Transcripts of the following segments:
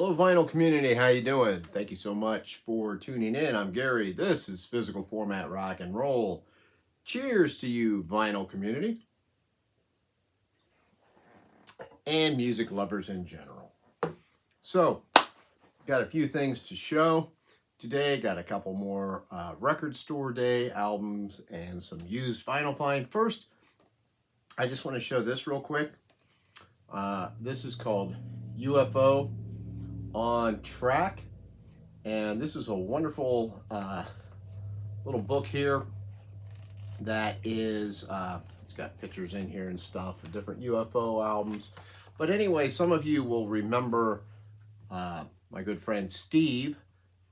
Hello, vinyl community. How you doing? Thank you so much for tuning in. I'm Gary. This is Physical Format Rock and Roll. Cheers to you, vinyl community, and music lovers in general. So, got a few things to show today. Got a couple more record store day albums and some used vinyl find. First, I just want to show this real quick. This is called UFO On Track, and this is a wonderful little book here that is it's got pictures in here and stuff of different UFO albums. But anyway, some of you will remember my good friend Steve,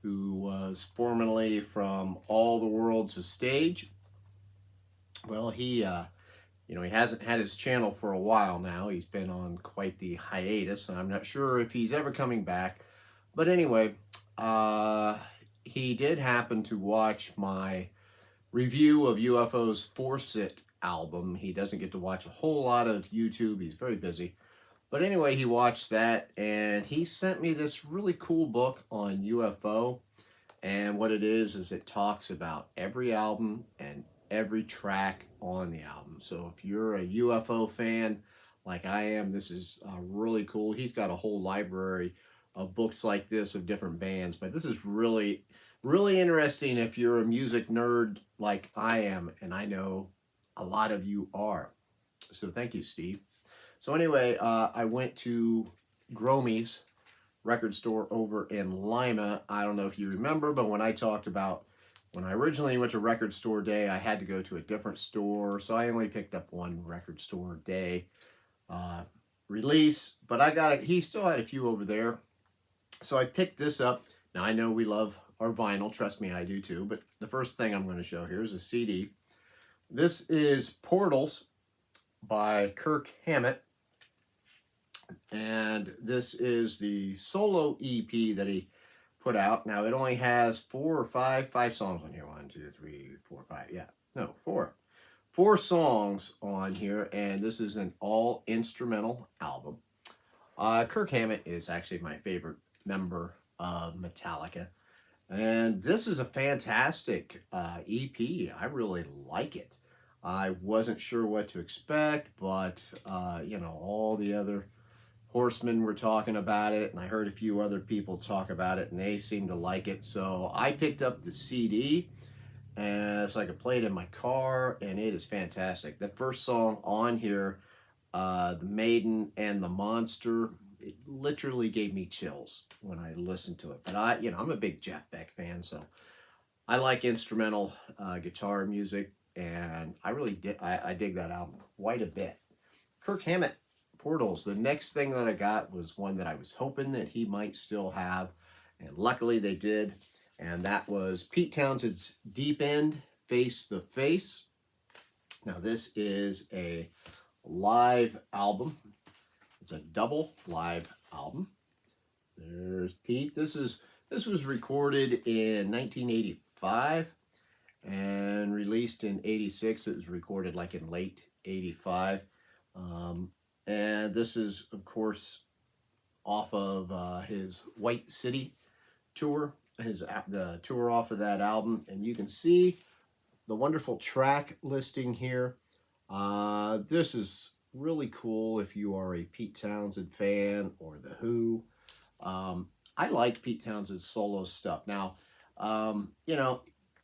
who was formerly from All the World's a Stage. Well, he he hasn't had his channel for a while now. He's been on quite the hiatus, and I'm not sure if he's ever coming back. But anyway, he did happen to watch my review of UFO's Force-It album. He doesn't get to watch a whole lot of YouTube. He's very busy. But anyway, he watched that, and he sent me this really cool book on UFO. And what it is it talks about every album and every track on the album. So if you're a UFO fan like I am, this is really cool. He's got a whole library of books like this of different bands, but this is really interesting if you're a music nerd like I am, and I know a lot of you are. So thank you, Steve. So anyway, I went to Gromy's record store over in Lima. I don't know if you remember, but when I talked about when I originally went to record store day, I had to go to a different store, so I only picked up one record store day release, but I got it. He still had a few over there, so I picked this up. Now, I know we love our vinyl, trust me, I do too, but the first thing I'm going to show here is a CD. This is Portals by Kirk Hammett, and this is the solo EP that he put out. Now, it only has five songs on here. 1, 2, 3, 4, 5. Yeah, no, four songs on here, and this is an all instrumental album. Kirk Hammett is actually my favorite member of Metallica, and this is a fantastic EP. I really like it. I wasn't sure what to expect, but all the other Horsemen were talking about it, and I heard a few other people talk about it, and they seemed to like it. So I picked up the CD, and so I could play it in my car, and it is fantastic. The first song on here, The Maiden and the Monster, it literally gave me chills when I listened to it. But I'm a big Jeff Beck fan, so I like instrumental guitar music, and I really dig that album quite a bit. Kirk Hammett, Portals. The next thing that I got was one that I was hoping that he might still have, and luckily they did, and that was Pete Townsend's Deep End, Face the Face. Now, this is a live album. It's a double live album. There's Pete. This was recorded in 1985 and released in 86. It was recorded like in late 85. And this is, of course, off of his White City tour, the tour off of that album. And you can see the wonderful track listing here. This is really cool if you are a Pete Townsend fan or The Who. I like Pete Townsend's solo stuff. Now,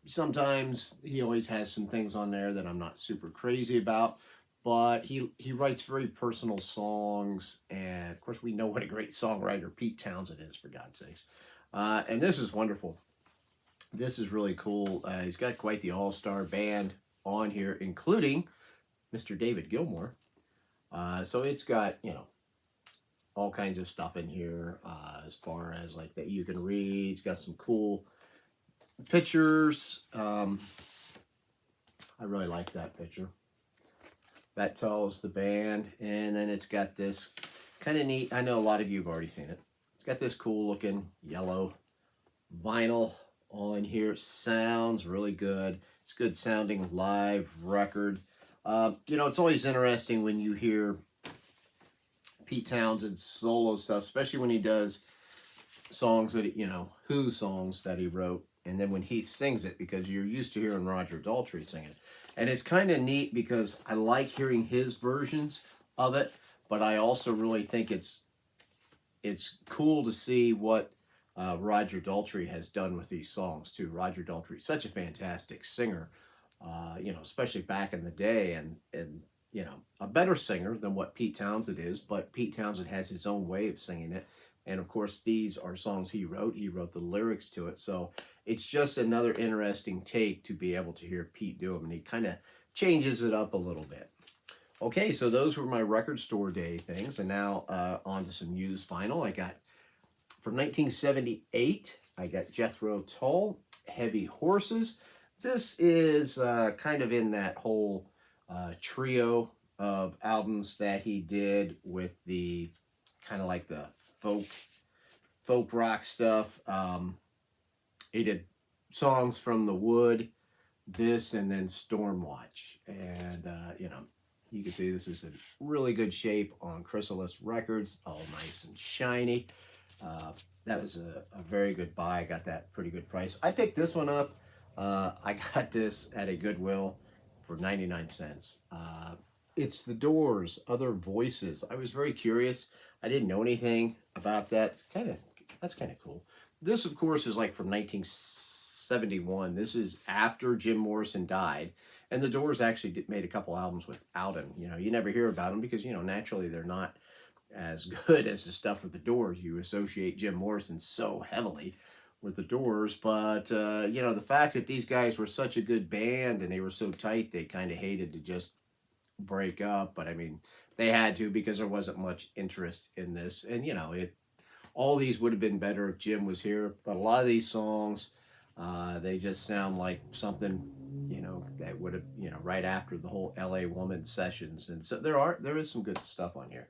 sometimes he always has some things on there that I'm not super crazy about. But he writes very personal songs, and of course we know what a great songwriter Pete Townsend is, for God's sakes. And this is wonderful. This is really cool. He's got quite the all-star band on here, including Mr. David Gilmour. So it's got, all kinds of stuff in here as far as like that you can read. It's got some cool pictures. I really like that picture. That tells the band, and then it's got this kind of neat, I know a lot of you have already seen it. It's got this cool looking yellow vinyl on here. It sounds really good. It's good sounding live record. It's always interesting when you hear Pete Townsend's solo stuff, especially when he does songs that, you know, Who songs that he wrote. And then when he sings it, because you're used to hearing Roger Daltrey singing it. And it's kind of neat because I like hearing his versions of it, but I also really think it's cool to see what Roger Daltrey has done with these songs too. Roger Daltrey, such a fantastic singer, you know, especially back in the day, and you know, a better singer than what Pete Townsend is. But Pete Townsend has his own way of singing it, and of course, these are songs he wrote. He wrote the lyrics to it, so it's just another interesting take to be able to hear Pete do them, and he kind of changes it up a little bit. Okay, so those were my record store day things, and now on to some used vinyl. I got from 1978. I got Jethro Tull, Heavy Horses. This is kind of in that whole trio of albums that he did with the kind of like the folk rock stuff. He did songs from The Wood, this, and then Stormwatch, and you know. You can see this is in really good shape on Chrysalis Records, all nice and shiny. That was a very good buy. I got that pretty good price. I picked this one up. I got this at a Goodwill for 99 cents. It's The Doors, Other Voices. I was very curious. I didn't know anything about that. That's kind of cool. This, of course, is like from 1971. This is after Jim Morrison died. And the Doors actually made a couple albums without him. You know, you never hear about them because, you know, naturally they're not as good as the stuff with the Doors. You associate Jim Morrison so heavily with the Doors. But, you know, the fact that these guys were such a good band and they were so tight, they kind of hated to just break up. But, I mean, they had to because there wasn't much interest in this. And, you know, all these would have been better if Jim was here. But a lot of these songs, they just sound like something, you know, that would have, you know, right after the whole LA Woman sessions. And so there is some good stuff on here.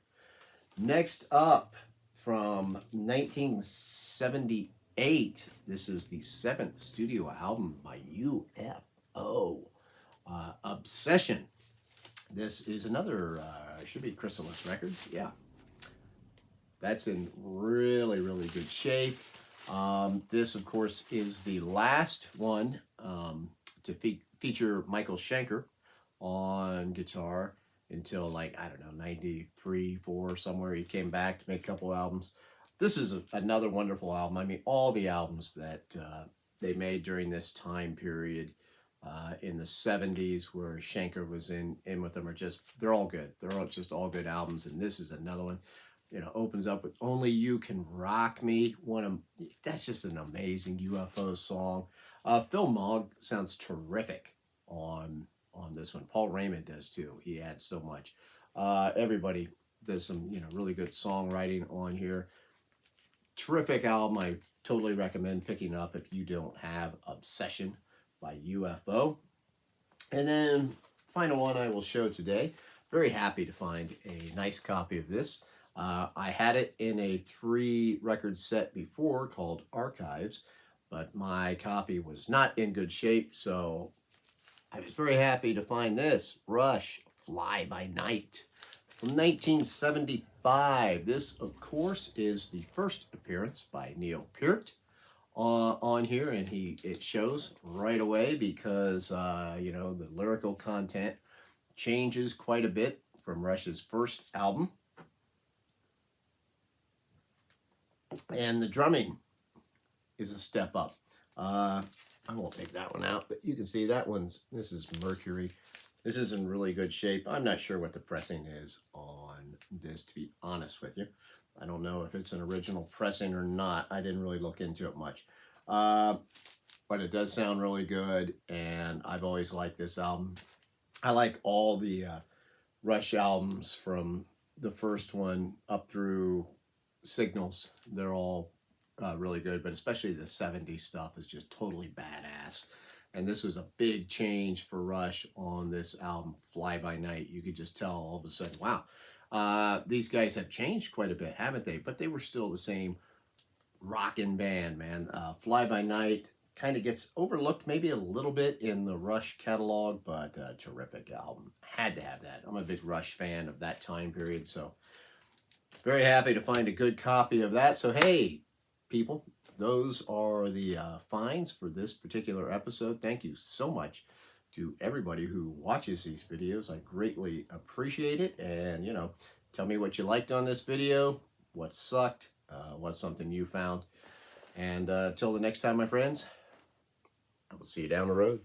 Next up, from 1978, this is the 7th studio album by UFO, Obsession. This is another, should be Chrysalis Records, yeah. That's in really, really good shape. This, of course, is the last one to feature Michael Schenker on guitar until, like, I don't know, 93, 4, somewhere. He came back to make a couple albums. This is another wonderful album. I mean, all the albums that they made during this time period in the 70s where Schenker was in with them they're all good. They're just all good albums, and this is another one. You know, opens up with Only You Can Rock Me. That's just an amazing UFO song. Phil Mogg sounds terrific on this one. Paul Raymond does too. He adds so much. Everybody does some, you know, really good songwriting on here. Terrific album. I totally recommend picking up if you don't have Obsession by UFO. And then final one I will show today. Very happy to find a nice copy of this. I had it in a 3-record set before called Archives, but my copy was not in good shape, so I was very happy to find this, Rush, Fly By Night, from 1975. This, of course, is the first appearance by Neil Peart on here, and it shows right away because, you know, the lyrical content changes quite a bit from Rush's first album. And the drumming is a step up. I won't take that one out, but you can see this is Mercury. This is in really good shape. I'm not sure what the pressing is on this, to be honest with you. I don't know if it's an original pressing or not. I didn't really look into it much. But it does sound really good, and I've always liked this album. I like all the Rush albums from the first one up through Signals. They're all really good, but especially the 70s stuff is just totally badass. And this was a big change for Rush on this album, Fly By Night. You could just tell all of a sudden, wow, these guys have changed quite a bit, haven't they? But they were still the same rockin' band, man. Fly By Night kind of gets overlooked maybe a little bit in the Rush catalog, but terrific album. Had to have that. I'm a big Rush fan of that time period, so very happy to find a good copy of that. So, hey, people, those are the finds for this particular episode. Thank you so much to everybody who watches these videos. I greatly appreciate it. And, you know, tell me what you liked on this video, what sucked, what's something you found. And till the next time, my friends, I will see you down the road.